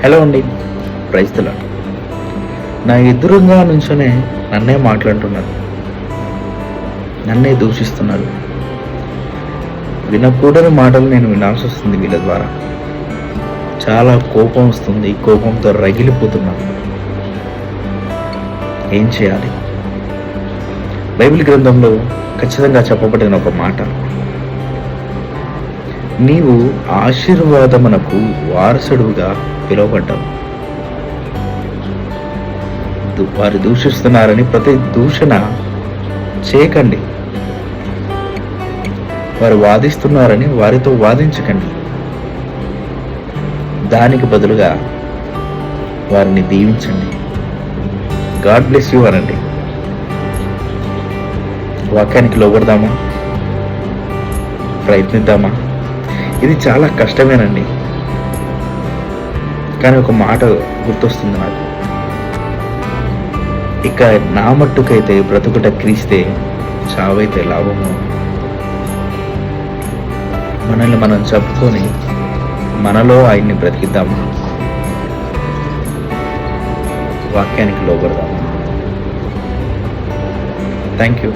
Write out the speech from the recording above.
Hello అండి, praise the lord. నా ఎదురుగా నుంచొనే నన్నే మాట్లాడుతున్నారు, నన్నే దూషిస్తున్నారు. వినకూడని మాటలు నేను వినాల్సి వస్తుంది వీళ్ళ ద్వారా. చాలా కోపం వస్తుంది, కోపంతో రగిలిపోతున్నాను. ఏం చేయాలి? బైబిల్ గ్రంథంలో ఖచ్చితంగా చెప్పబడిన ఒక మాట, నీవు ఆశీర్వాదమునకు వారసుడుగా పిలువబడ్డావు. వారు దూషిస్తున్నారని ప్రతి దూషణ చేయకండి. వారు వాదిస్తున్నారని వారితో వాదించకండి. దానికి బదులుగా వారిని దీవించండి. గాడ్ బ్లెస్ యూ అనండి. వాక్యానికి లోబడదామా? ప్రయత్నిద్దామా? ఇది చాలా కష్టమేనండి, కానీ ఒక మాట గుర్తొస్తుంది నాకు. ఇక నా మట్టుకైతే బ్రతుకుట క్రీస్తే, చావైతే లాభము. మనల్ని మనం చెప్పుకొని మనలో ఆయన్ని బ్రతికిద్దాము. వాక్యానికి లోబడదాము. Thank you.